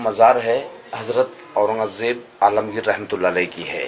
मज़ार है हज़रत औरंगज़ेब आलमगीर रहमतुल्लाह अलैह की है।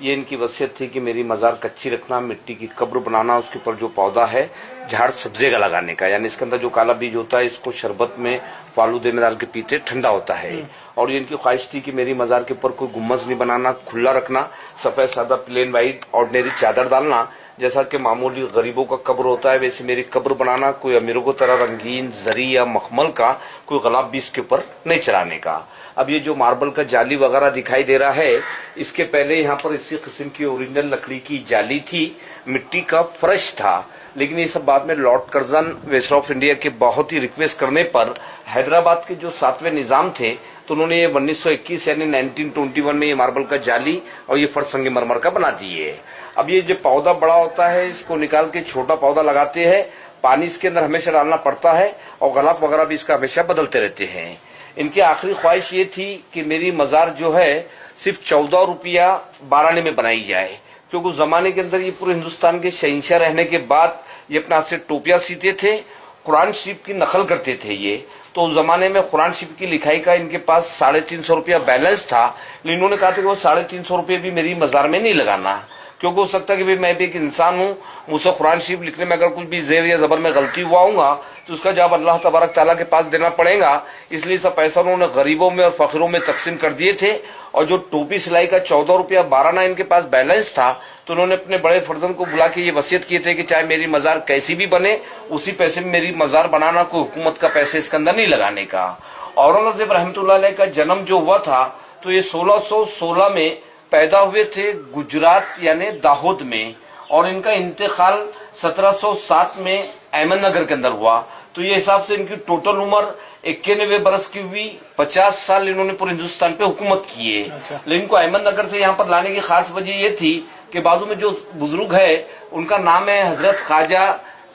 ये इनकी वसीयत थी कि मेरी मज़ार कच्ची रखना, मिट्टी की कब्र बनाना, उसके ऊपर जो पौधा है झाड़ सब्जे का लगाने का, यानी इसके अंदर जो काला बीज होता है इसको शरबत में फालूदे में डाल के पीते, ठंडा होता है। और ये इनकी ख्वाहिश थी कि मेरी मज़ार के ऊपर कोई गुम्बज नहीं बनाना, खुला रखना, सफ़ेद सादा प्लेन वाइट ऑर्डिनरी चादर डालना, जैसा कि मामूली गरीबों का कब्र होता है वैसे मेरी कब्र बनाना, कोई अमीरों को तरह रंगीन जरी या मखमल का कोई गुलाब भी इसके ऊपर नहीं चढ़ाने का। अब ये जो मार्बल का जाली वगैरह दिखाई दे रहा है, इसके पहले यहाँ पर इसी किस्म की ओरिजिनल लकड़ी की जाली थी, मिट्टी का फर्श था, लेकिन ये सब बाद में Lord Curzon Wester of India के बहुत ही रिक्वेस्ट करने पर हैदराबाद के जो 7वें निजाम थे तो उन्होंने ये 1921 यानी 1921 में ये मार्बल का जाली और ये फर्श संगमरमर का बना दिए। अब ये जो पौधा बड़ा होता है इसको निकाल के छोटा पौधा लगाते हैं, पानी इसके अंदर हमेशा डालना पड़ता है और गलाफ वगैरह भी इसका हमेशा बदलते रहते हैं। इनकी आखिरी ख्वाहिश ये थी कि मेरी मज़ार जो है सिर्फ 14 रुपया 12 आने में बनाई जाए, क्योंकि उस जमाने के अंदर ये पूरे हिंदुस्तान के शहंशाह रहने के बाद ये अपने हाथ से टोपियां सीते थे, कुरान शरीफ की नकल करते थे ये। तो उस जमाने में कुरान शरीफ की लिखाई का इनके पास 350 रुपया बैलेंस था, लेकिन इन्होंने कहा था कि वो 350 रुपये भी मेरी मज़ार में नहीं लगाना, क्योंकि हो सकता है कि भाई मैं भी एक इंसान हूँ, मुझसे कुरान शरीफ लिखने में अगर कुछ भी ज़ेर या ज़बर में गलती हुआ होगा तो उसका जवाब अल्लाह तबारक ताला के पास देना पड़ेगा। इसलिए सब पैसा उन्होंने गरीबों में और फकीरों में तकसीम कर दिए थे। और जो टोपी सिलाई का 14 रुपया 12 आना इनके पास बैलेंस था, तो उन्होंने अपने बड़े फर्जन को बुला के ये वसीयत किए थे कि चाहे मेरी मज़ार कैसी भी बने उसी पैसे में मेरी मज़ार बनाना, कोई हुकूमत का पैसे इसके अंदर नहीं लगाने का। औरंगज़ेब रहमतुल्लाह अलैह का जन्म जो हुआ था तो ये 1616 में पैदा हुए थे गुजरात यानी दाहोद में, और इनका इंतकाल 1707 में अहमदनगर के अंदर हुआ। तो ये हिसाब से इनकी टोटल उम्र 91 बरस की हुई। 50 साल इन्होंने पूरे हिंदुस्तान पे हुकूमत की है। लेकिन इनको अहमदनगर से यहाँ पर लाने की खास वजह ये थी कि बाजू में जो बुजुर्ग है उनका नाम है हजरत ख्वाजा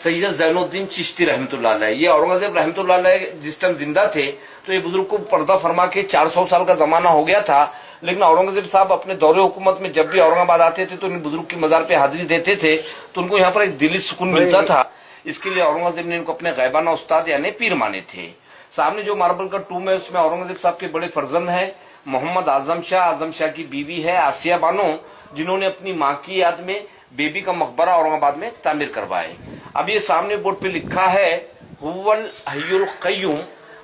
सैयद ज़ैनुद्दीन चिश्ती रहमतुल्लाह अलैह। ये औरंगज़ेब रहमतुल्लाह अलैह जिस टाइम जिंदा थे तो ये बुजुर्ग को पर्दा फरमा के 400 साल का जमाना हो गया था, लेकिन औरंगज़ेब साहब अपने दौरे हुकूमत में जब भी औरंगाबाद आते थे तो इन बुजुर्ग की मज़ार पे हाजिरी देते थे, तो उनको यहाँ पर एक दिली सुकून मिलता था। इसके लिए औरंगज़ेब ने इनको अपने गैबाना उस्ताद यानी पीर माने थे। सामने जो मार्बल का टूम है उसमें औरंगज़ेब साहब के बड़े फर्जंद है मोहम्मद आजम शाह की बीवी है आसिया बानो, जिन्होंने अपनी माँ की याद में बेबी का मकबरा औरंगाबाद में तामीर करवाए। अब ये सामने बोर्ड पे लिखा है हुवल हय्युल क़य्यूम,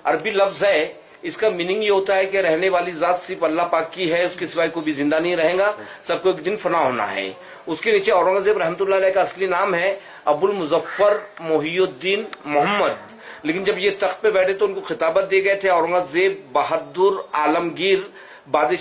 अरबी लफ्ज है, इसका मीनिंग ये होता है कि रहने वाली जात सिर्फ अल्लाह पाक की है, उसके सिवाय कोई भी जिंदा नहीं रहेगा, सबको एक दिन फना होना है। उसके नीचे औरंगज़ेब रहमतुल्लाह अलैह का असली नाम है अबुल मुज़फ़्फ़र मोहियुद्दीन मोहम्मद, लेकिन जब ये तख्त पे बैठे तो उनको खिताबत दिए गए थे औरंगज़ेब बहादुर आलमगीर बादशाह।